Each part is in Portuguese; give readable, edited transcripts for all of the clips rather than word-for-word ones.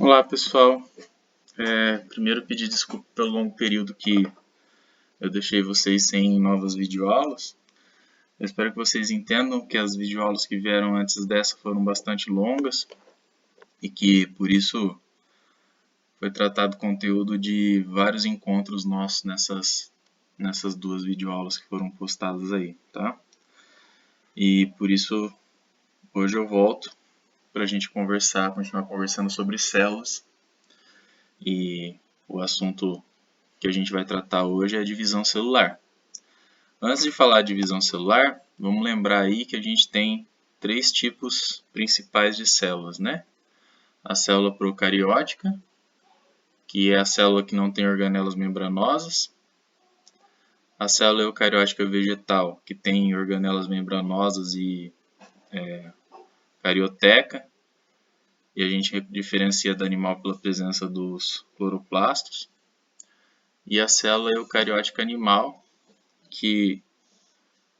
Olá pessoal, primeiro pedir desculpa pelo longo período que eu deixei vocês sem novas videoaulas. Eu espero que vocês entendam que as videoaulas que vieram antes dessa foram bastante longas e que por isso foi tratado conteúdo de vários encontros nossos nessas duas videoaulas que foram postadas aí, tá? E por isso hoje eu volto para a gente continuar conversando sobre células. E o assunto que a gente vai tratar hoje é a divisão celular. Antes de falar de divisão celular, vamos lembrar aí que a gente tem três tipos principais de células, né? A célula procariótica, que é a célula que não tem organelas membranosas. A célula eucariótica vegetal, que tem organelas membranosas e carioteca. E a gente diferencia do animal pela presença dos cloroplastos. E a célula eucariótica animal, que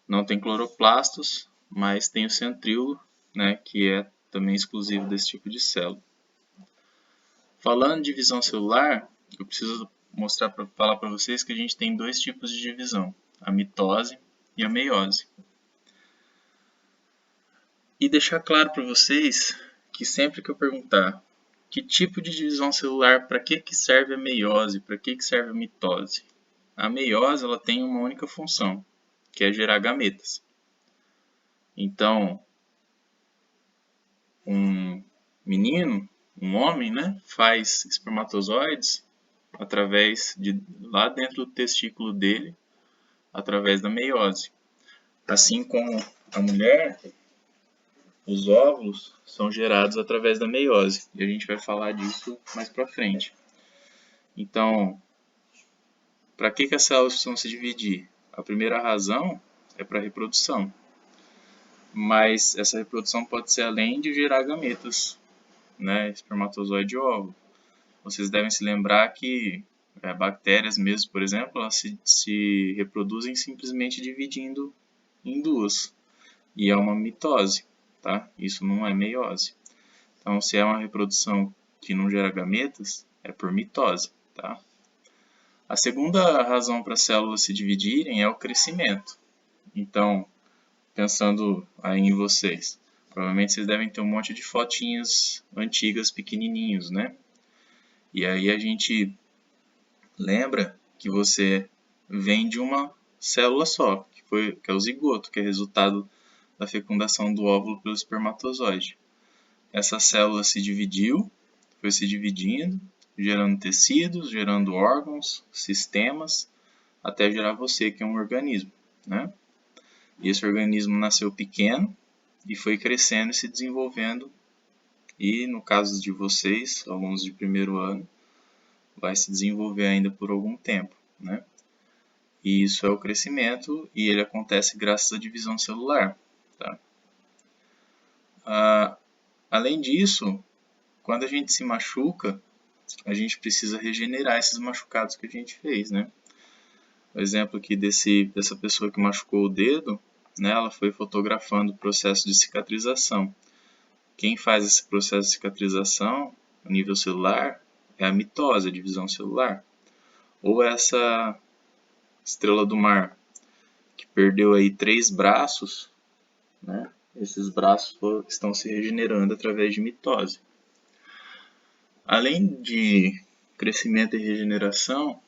não tem cloroplastos, mas tem o centríolo, né, que é também exclusivo desse tipo de célula. Falando de divisão celular, eu preciso falar para vocês que a gente tem dois tipos de divisão, a mitose e a meiose. E deixar claro para vocês que sempre que eu perguntar que tipo de divisão celular, para que serve a meiose, para que serve a mitose, a meiose ela tem uma única função, que é gerar gametas. Então, um menino, um homem, né, faz espermatozoides através de lá dentro do testículo dele, através da meiose. Assim como a mulher, os óvulos são gerados através da meiose. E a gente vai falar disso mais para frente. Então, para que as células precisam se dividir? A primeira razão é para a reprodução. Mas essa reprodução pode ser além de gerar gametas, né, espermatozoide e óvulo. Vocês devem se lembrar que bactérias mesmo, por exemplo, elas se reproduzem simplesmente dividindo em duas. E é uma mitose, tá? Isso não é meiose. Então, se é uma reprodução que não gera gametas, é por mitose, tá? A segunda razão para as células se dividirem é o crescimento. Então, pensando aí em vocês, provavelmente vocês devem ter um monte de fotinhas antigas pequenininhos, né? E aí a gente lembra que você vem de uma célula só, que é o zigoto, que é resultado da fecundação do óvulo pelo espermatozoide. Essa célula se dividiu, foi se dividindo, gerando tecidos, gerando órgãos, sistemas, até gerar você, que é um organismo, né? E esse organismo nasceu pequeno e foi crescendo e se desenvolvendo. E no caso de vocês, alunos de primeiro ano, vai se desenvolver ainda por algum tempo, né? E isso é o crescimento e ele acontece graças à divisão celular, tá? Além disso, quando a gente se machuca, a gente precisa regenerar esses machucados que a gente fez, né? O exemplo aqui dessa pessoa que machucou o dedo, né, ela foi fotografando o processo de cicatrização. Quem faz esse processo de cicatrização a nível celular é a mitose, a divisão celular. Ou essa estrela do mar, que perdeu aí 3 braços, né? Esses braços estão se regenerando através de mitose. Além de crescimento e regeneração,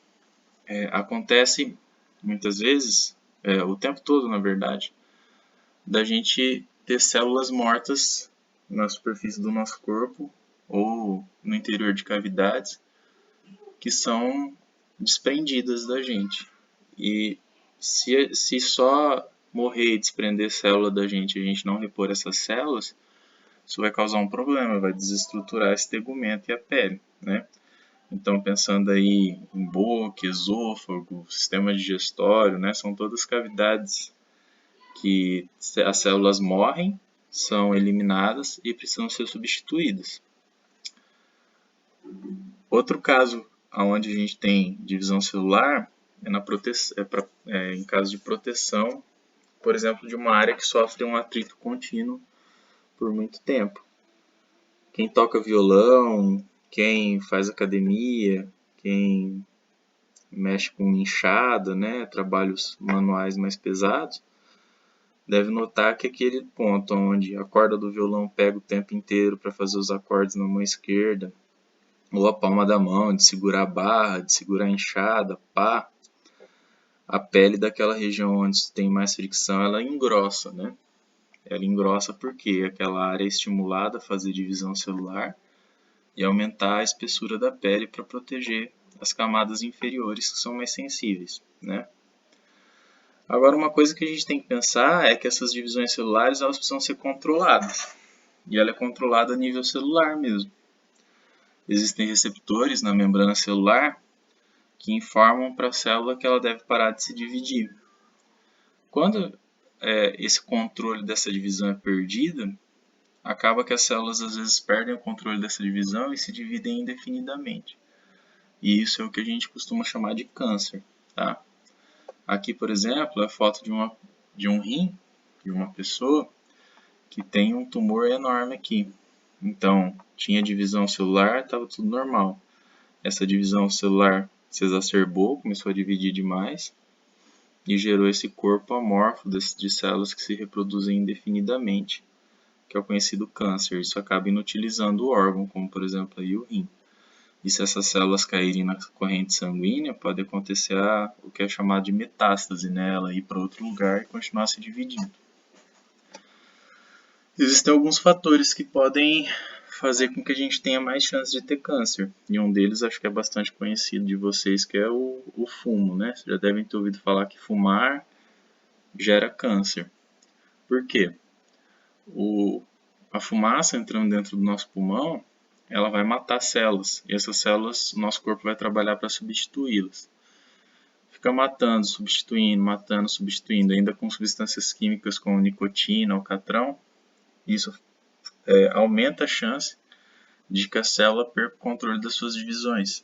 acontece muitas vezes, o tempo todo na verdade, da gente ter células mortas na superfície do nosso corpo ou no interior de cavidades que são desprendidas da gente. E se só morrer e desprender célula da gente e a gente não repor essas células, isso vai causar um problema, vai desestruturar esse tegumento e a pele, né? Então, pensando aí em boca, esôfago, sistema digestório, né? São todas cavidades que as células morrem, são eliminadas e precisam ser substituídas. Outro caso onde a gente tem divisão celular em caso de proteção, por exemplo, de uma área que sofre um atrito contínuo por muito tempo. Quem toca violão, quem faz academia, quem mexe com inchada, né, trabalhos manuais mais pesados, deve notar que aquele ponto onde a corda do violão pega o tempo inteiro para fazer os acordes na mão esquerda, ou a palma da mão, de segurar a barra, de segurar a enxada, pá, a pele daquela região onde tem mais fricção, ela engrossa, né? Ela engrossa porque aquela área é estimulada a fazer divisão celular e aumentar a espessura da pele para proteger as camadas inferiores que são mais sensíveis, né? Agora, uma coisa que a gente tem que pensar é que essas divisões celulares elas precisam ser controladas. E ela é controlada a nível celular mesmo. Existem receptores na membrana celular que informam para a célula que ela deve parar de se dividir. Quando esse controle dessa divisão é perdido, acaba que as células às vezes perdem o controle dessa divisão e se dividem indefinidamente. E isso é o que a gente costuma chamar de câncer, tá? Aqui, por exemplo, é a foto de um rim de uma pessoa que tem um tumor enorme aqui. Então, tinha divisão celular, estava tudo normal. Essa divisão celular se exacerbou, começou a dividir demais e gerou esse corpo amorfo de células que se reproduzem indefinidamente, que é o conhecido câncer. Isso acaba inutilizando o órgão, como por exemplo aí o rim. E se essas células caírem na corrente sanguínea, pode acontecer o que é chamado de metástase, né? Ela ir para outro lugar e continuar se dividindo. Existem alguns fatores que podem fazer com que a gente tenha mais chance de ter câncer. E um deles acho que é bastante conhecido de vocês, que é o fumo, né? Vocês já devem ter ouvido falar que fumar gera câncer. Por quê? A fumaça entrando dentro do nosso pulmão, ela vai matar células. E essas células, o nosso corpo vai trabalhar para substituí-las. Fica matando, substituindo, ainda com substâncias químicas como nicotina, alcatrão. Isso aumenta a chance de que a célula perca o controle das suas divisões.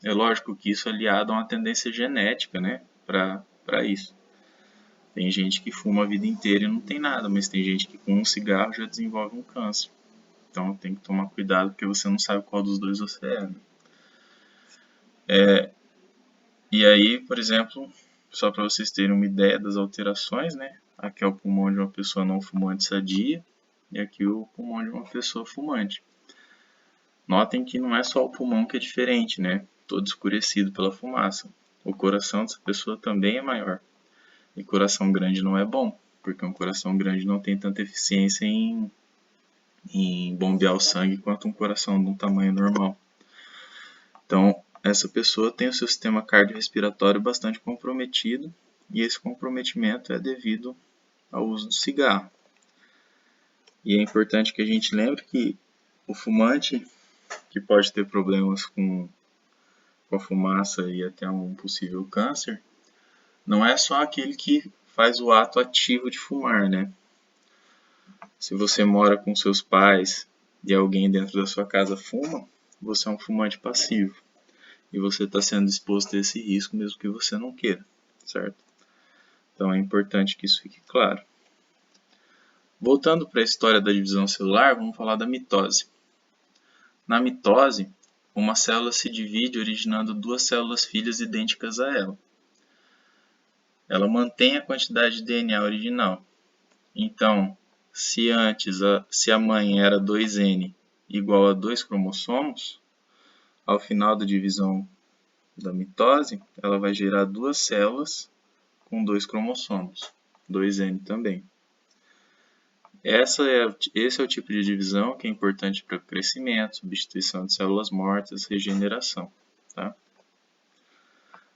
É lógico que isso é aliado a uma tendência genética, né, para isso. Tem gente que fuma a vida inteira e não tem nada, mas tem gente que com um cigarro já desenvolve um câncer. Então tem que tomar cuidado porque você não sabe qual dos dois você é. Né? E aí, por exemplo, só para vocês terem uma ideia das alterações, né? Aqui é o pulmão de uma pessoa não fumante sadia e aqui o pulmão de uma pessoa fumante. Notem que não é só o pulmão que é diferente, né? Todo escurecido pela fumaça. O coração dessa pessoa também é maior. E coração grande não é bom, porque um coração grande não tem tanta eficiência em bombear o sangue quanto um coração de um tamanho normal. Então, essa pessoa tem o seu sistema cardiorrespiratório bastante comprometido e esse comprometimento é devido ao uso do cigarro. E é importante que a gente lembre que o fumante, que pode ter problemas com a fumaça e até um possível câncer, não é só aquele que faz o ato ativo de fumar, né? Se você mora com seus pais e alguém dentro da sua casa fuma, você é um fumante passivo. E você está sendo exposto a esse risco mesmo que você não queira, certo? Então é importante que isso fique claro. Voltando para a história da divisão celular, vamos falar da mitose. Na mitose, uma célula se divide originando duas células filhas idênticas a ela. Ela mantém a quantidade de DNA original. Então, se a mãe era 2N igual a 2 cromossomos, ao final da divisão da mitose, ela vai gerar duas células com 2 cromossomos, 2N também. Esse é o tipo de divisão que é importante para o crescimento, substituição de células mortas, regeneração. Tá?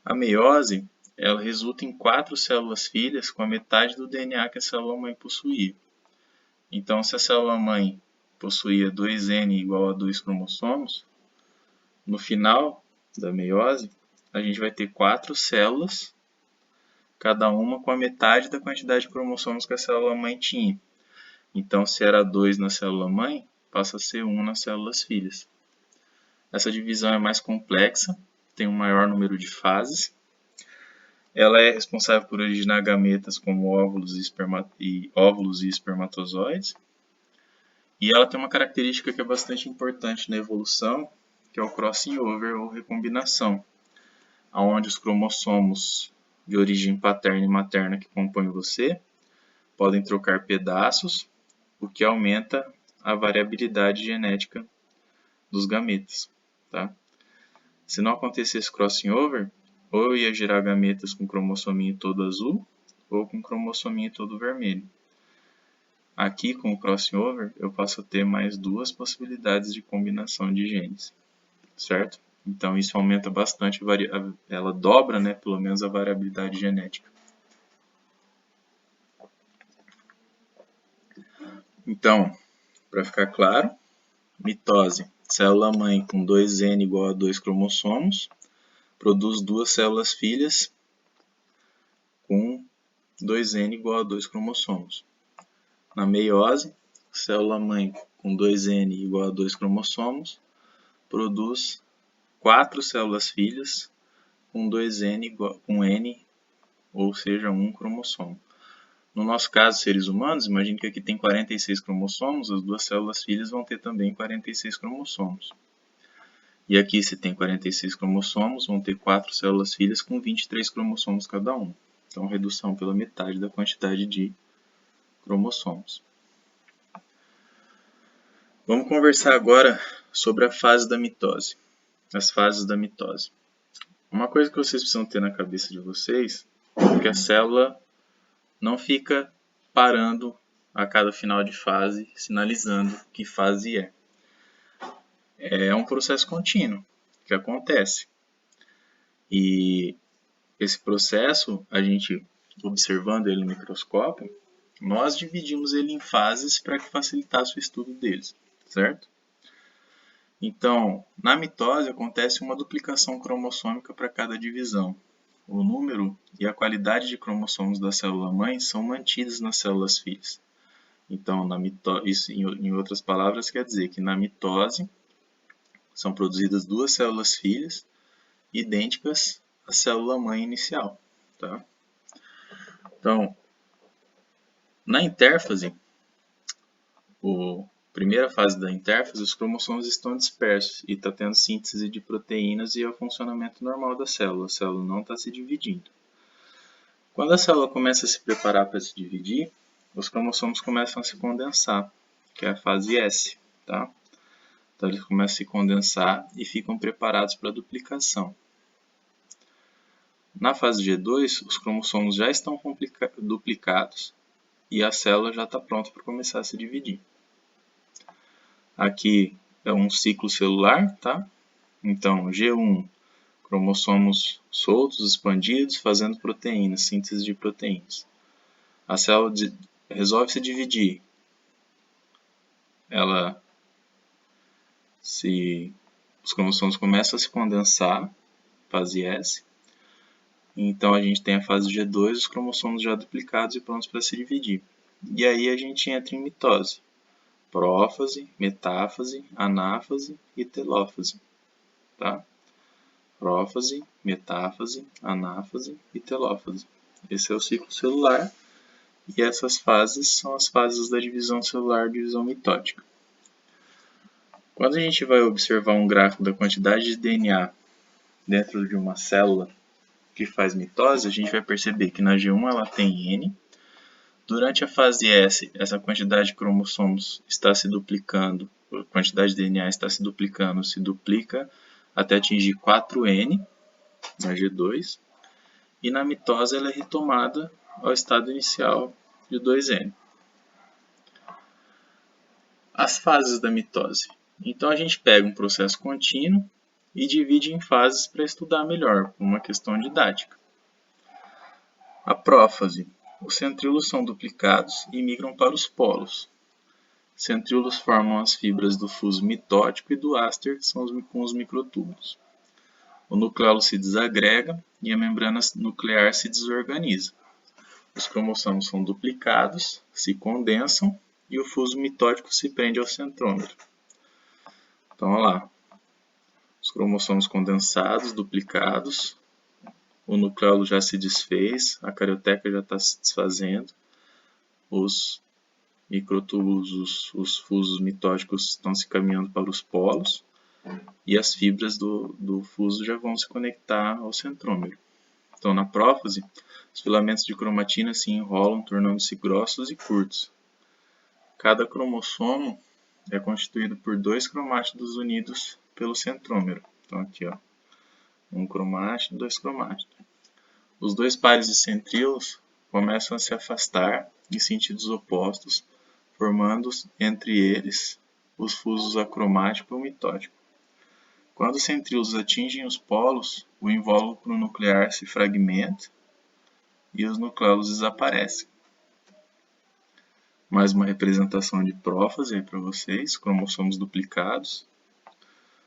A meiose, ela resulta em 4 células filhas com a metade do DNA que a célula-mãe possuía. Então, se a célula-mãe possuía 2N igual a 2 cromossomos, no final da meiose, a gente vai ter 4 células, cada uma com a metade da quantidade de cromossomos que a célula-mãe tinha. Então, se era 2 na célula-mãe, passa a ser 1 nas células filhas. Essa divisão é mais complexa, tem um maior número de fases. Ela é responsável por originar gametas como óvulos e espermatozoides. E ela tem uma característica que é bastante importante na evolução, que é o crossing over ou recombinação, onde os cromossomos de origem paterna e materna que compõem você podem trocar pedaços, o que aumenta a variabilidade genética dos gametas. Tá? Se não acontecesse crossing over, ou eu ia gerar gametas com cromossominho todo azul, ou com cromossominho todo vermelho. Aqui, com o crossing over, eu passo a ter mais duas possibilidades de combinação de genes, certo? Então, isso aumenta bastante, ela dobra, né, pelo menos, a variabilidade genética. Então, para ficar claro, mitose, célula-mãe com 2N igual a 2 cromossomos, produz duas células filhas com 2N igual a 2 cromossomos. Na meiose, célula-mãe com 2N igual a 2 cromossomos, produz 4 células filhas com 2N igual, com N, ou seja, 1 cromossomo. No nosso caso, seres humanos, imagine que aqui tem 46 cromossomos, as duas células filhas vão ter também 46 cromossomos. E aqui, se tem 46 cromossomos, vão ter 4 células filhas com 23 cromossomos cada um. Então, redução pela metade da quantidade de cromossomos. Vamos conversar agora sobre a fase da mitose. As fases da mitose. Uma coisa que vocês precisam ter na cabeça de vocês é que a célula não fica parando a cada final de fase, sinalizando que fase é. É um processo contínuo que acontece. E esse processo, a gente observando ele no microscópio, nós dividimos ele em fases para que facilitasse o estudo deles, certo? Então, na mitose acontece uma duplicação cromossômica para cada divisão. O número e a qualidade de cromossomos da célula-mãe são mantidos nas células filhas. Então, isso, em outras palavras, quer dizer que na mitose são produzidas duas células filhas idênticas à célula-mãe inicial. Tá? Então, na intérfase, primeira fase da intérfase, os cromossomos estão dispersos e está tendo síntese de proteínas e é o funcionamento normal da célula. A célula não está se dividindo. Quando a célula começa a se preparar para se dividir, os cromossomos começam a se condensar, que é a fase S. Tá? Então, eles começam a se condensar e ficam preparados para a duplicação. Na fase G2, os cromossomos já estão duplicados e a célula já está pronta para começar a se dividir. Aqui é um ciclo celular, tá? Então, G1, cromossomos soltos, expandidos, fazendo proteínas, síntese de proteínas. A célula resolve se dividir. Os cromossomos começam a se condensar, fase S. Então, a gente tem a fase G2, os cromossomos já duplicados e prontos para se dividir. E aí a gente entra em mitose. Prófase, metáfase, anáfase e telófase. Tá? Prófase, metáfase, anáfase e telófase. Esse é o ciclo celular e essas fases são as fases da divisão celular, divisão mitótica. Quando a gente vai observar um gráfico da quantidade de DNA dentro de uma célula que faz mitose, a gente vai perceber que na G1 ela tem N. Durante a fase S, essa quantidade de cromossomos está se duplicando, a quantidade de DNA está se duplicando, se duplica até atingir 4N na G2. E na mitose ela é retomada ao estado inicial de 2N. As fases da mitose. Então a gente pega um processo contínuo e divide em fases para estudar melhor, por uma questão didática. A prófase. Os centríolos são duplicados e migram para os polos. Centríolos formam as fibras do fuso mitótico e do áster, que são com os microtúbulos. O nucleolo se desagrega e a membrana nuclear se desorganiza. Os cromossomos são duplicados, se condensam e o fuso mitótico se prende ao centrômero. Então, olha lá. Os cromossomos condensados, duplicados, o nucleolo já se desfez, a carioteca já está se desfazendo, os microtúbulos, os fusos mitóticos estão se caminhando para os polos e as fibras do fuso já vão se conectar ao centrômero. Então, na prófase, os filamentos de cromatina se enrolam, tornando-se grossos e curtos. Cada cromossomo é constituído por 2 cromátidos unidos pelo centrômero. Então, aqui, ó, um cromátido, 2 cromátidos. Os 2 pares de centríolos começam a se afastar em sentidos opostos, formando entre eles os fusos acromático e mitótico. Quando os centríolos atingem os polos, o invólucro nuclear se fragmenta e os nucleolos desaparecem. Mais uma representação de prófase aí para vocês, cromossomos duplicados,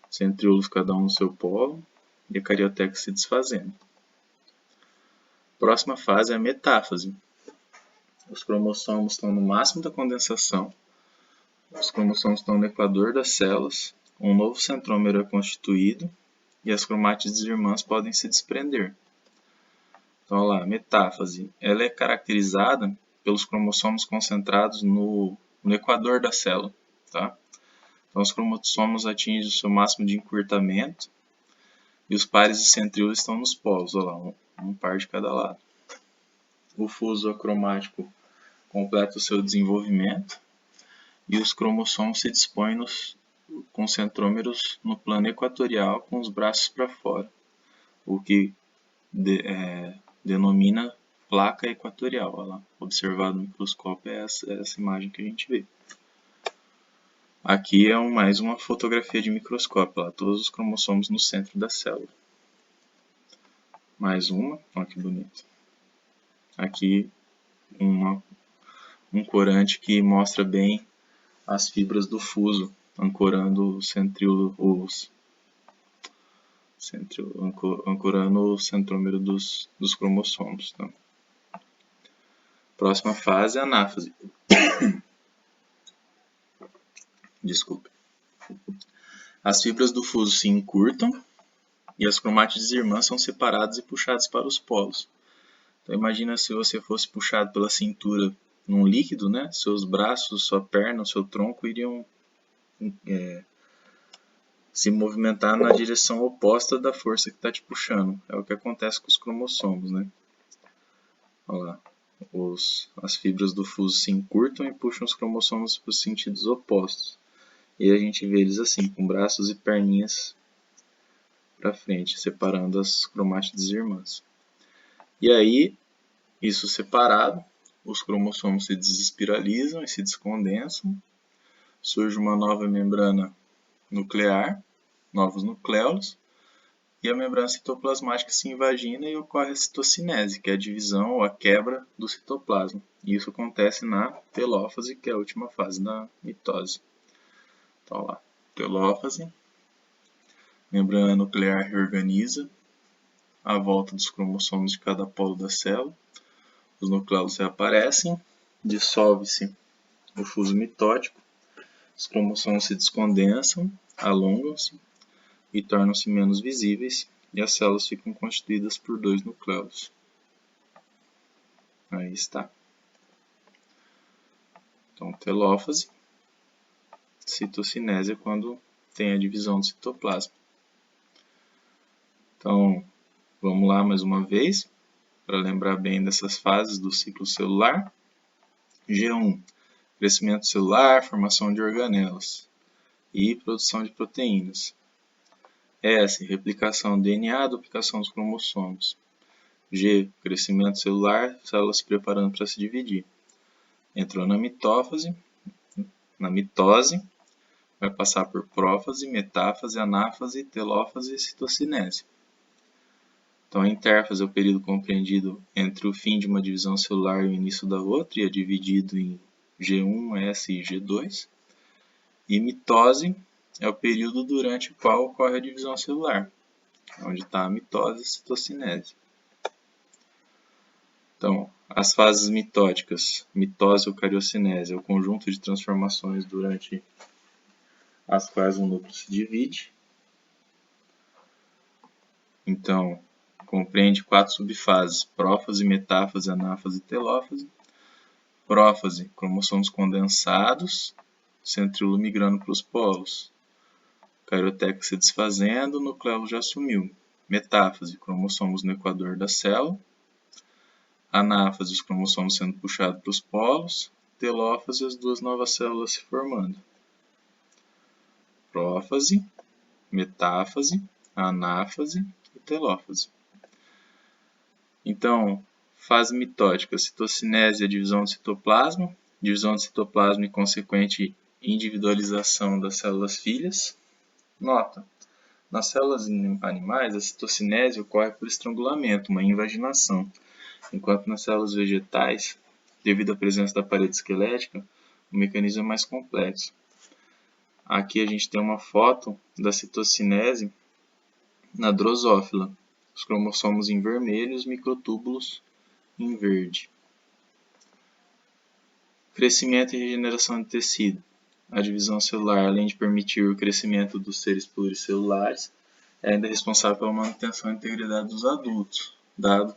centríolos cada um no seu polo e a carioteca se desfazendo. Próxima fase é a metáfase. Os cromossomos estão no máximo da condensação, os cromossomos estão no equador das células, um novo centrômero é constituído e as cromátides irmãs podem se desprender. Então, olha lá, metáfase. Ela é caracterizada pelos cromossomos concentrados no equador da célula. Tá? Então, os cromossomos atingem o seu máximo de encurtamento e os pares de centríolos estão nos polos. Olha lá, um par de cada lado. O fuso acromático completa o seu desenvolvimento e os cromossomos se dispõem com centrômeros no plano equatorial com os braços para fora, o que denomina placa equatorial. Olha lá, observado no microscópio é essa imagem que a gente vê. Aqui é mais uma fotografia de microscópio, lá, todos os cromossomos no centro da célula. Mais uma, olha que bonito. Aqui um corante que mostra bem as fibras do fuso, ancorando o ancorando o centrômero dos cromossomos. Tá? Próxima fase é a anáfase. Desculpe. As fibras do fuso se encurtam e as cromátides irmãs são separadas e puxadas para os polos. Então imagina se você fosse puxado pela cintura num líquido, né? Seus braços, sua perna, seu tronco iriam se movimentar na direção oposta da força que está te puxando. É o que acontece com os cromossomos, né? Olha lá. As fibras do fuso se encurtam e puxam os cromossomos para os sentidos opostos. E a gente vê eles assim, com braços e perninhas para frente, separando as cromátides irmãs. E aí, isso separado, os cromossomos se desespiralizam e se descondensam. Surge uma nova membrana nuclear, novos nucleolos, e a membrana citoplasmática se invagina e ocorre a citocinese, que é a divisão ou a quebra do citoplasma. E isso acontece na telófase, que é a última fase da mitose. Então, lá, telófase, membrana nuclear reorganiza à volta dos cromossomos de cada polo da célula, os nucleolos reaparecem, dissolve-se o fuso mitótico, os cromossomos se descondensam, alongam-se e tornam-se menos visíveis, e as células ficam constituídas por 2 nucleolos. Aí está. Então, telófase, citocinese é quando tem a divisão do citoplasma. Então, vamos lá mais uma vez, para lembrar bem dessas fases do ciclo celular. G1, crescimento celular, formação de organelas e produção de proteínas. S, replicação do DNA, duplicação dos cromossomos. G, crescimento celular, células se preparando para se dividir. Entrou na mitose, vai passar por prófase, metáfase, anáfase, telófase e citocinese. Então, a intérfase é o período compreendido entre o fim de uma divisão celular e o início da outra, e é dividido em G1, S e G2. E mitose é o período durante o qual ocorre a divisão celular, onde está a mitose e a citocinese. Então, as fases mitóticas, mitose ou cariocinese, é o conjunto de transformações durante as quais o núcleo se divide. Então, compreende 4 subfases: prófase, metáfase, anáfase e telófase. Prófase, cromossomos condensados, centríolo migrando para os polos. Carioteca se desfazendo, o nucleolo já sumiu. Metáfase, cromossomos no equador da célula. Anáfase, os cromossomos sendo puxados para os polos. Telófase, as duas novas células se formando. Prófase, metáfase, anáfase e telófase. Então, fase mitótica, citocinese e a divisão do citoplasma, divisão do citoplasma e consequente individualização das células filhas. Nota, nas células animais, a citocinese ocorre por estrangulamento, uma invaginação, enquanto nas células vegetais, devido à presença da parede esquelética, o mecanismo é mais complexo. Aqui a gente tem uma foto da citocinese na drosófila, os cromossomos em vermelho e os microtúbulos em verde. Crescimento e regeneração de tecido. A divisão celular, além de permitir o crescimento dos seres pluricelulares, é ainda responsável pela manutenção e integridade dos adultos, dado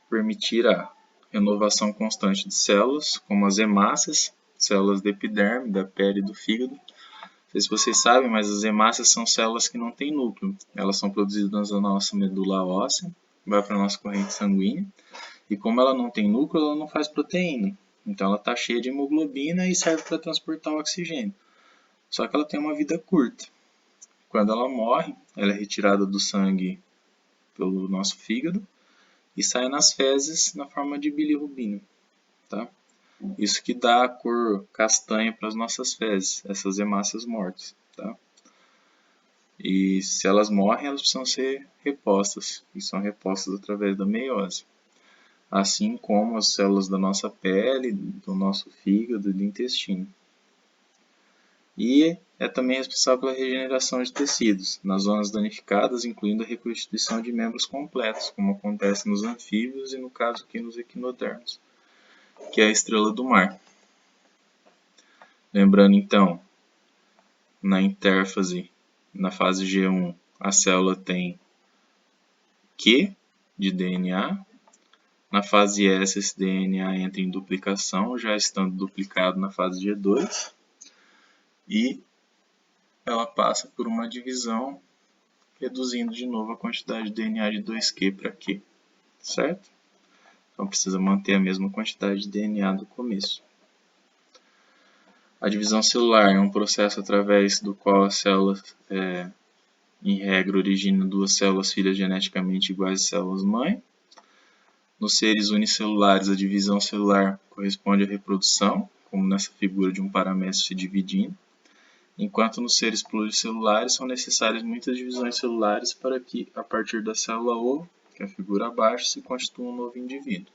permitir a renovação constante de células, como as hemácias, células da epiderme, da pele e do fígado. Não sei se vocês sabem, mas as hemácias são células que não têm núcleo. Elas são produzidas na nossa medula óssea, vai para a nossa corrente sanguínea, e como ela não tem núcleo, ela não faz proteína. Então ela está cheia de hemoglobina e serve para transportar o oxigênio. Só que ela tem uma vida curta. Quando ela morre, ela é retirada do sangue pelo nosso fígado e sai nas fezes na forma de bilirrubina. Tá? Isso que dá a cor castanha para as nossas fezes, essas hemácias mortas. Tá? E se elas morrem, elas precisam ser repostas, e são repostas através da meiose. Assim como as células da nossa pele, do nosso fígado e do intestino. E é também responsável pela regeneração de tecidos, nas zonas danificadas, incluindo a reconstituição de membros completos, como acontece nos anfíbios e, no caso aqui, nos equinodermos, que é a estrela do mar. Lembrando, então, na intérfase, na fase G1, a célula tem Q de DNA. Na fase S, esse DNA entra em duplicação, já estando duplicado na fase G2. E ela passa por uma divisão, reduzindo de novo a quantidade de DNA de 2Q para Q. Certo? Então precisa manter a mesma quantidade de DNA do começo. A divisão celular é um processo através do qual a célula, em regra, origina duas células filhas geneticamente iguais às células-mãe. Nos seres unicelulares, a divisão celular corresponde à reprodução, como nessa figura de um paramécio se dividindo, enquanto nos seres pluricelulares são necessárias muitas divisões celulares para que, a partir da célula-ovo, que é a figura abaixo, se constitua um novo indivíduo.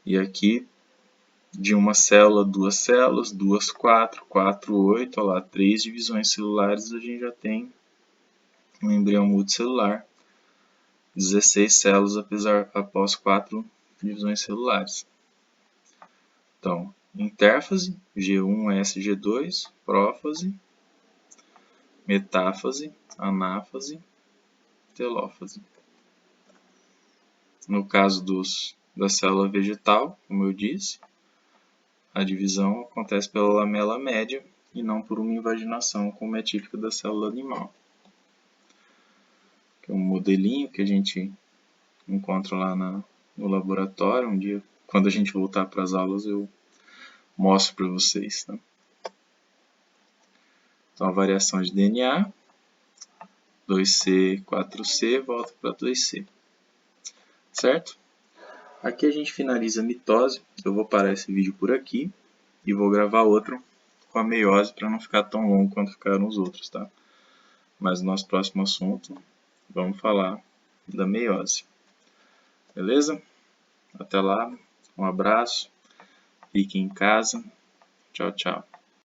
E aqui, de uma célula, duas células, duas, quatro, 8, olha lá, 3 divisões celulares, a gente já tem um embrião multicelular. 16 células após 4 divisões celulares. Então, intérfase, G1, G2, prófase, metáfase, anáfase, telófase. No caso da célula vegetal, como eu disse, a divisão acontece pela lamela média e não por uma invaginação, como é típica da célula animal. Que é um modelinho que a gente encontra lá no laboratório. Um dia, quando a gente voltar para as aulas, eu mostro para vocês. Tá? Então, a variação de DNA, 2C, 4C, volta para 2C. Certo? Aqui a gente finaliza a mitose. Eu vou parar esse vídeo por aqui e vou gravar outro com a meiose para não ficar tão longo quanto ficaram os outros. Tá? Mas no nosso próximo assunto, vamos falar da meiose. Beleza? Até lá, um abraço, fique em casa, tchau, tchau.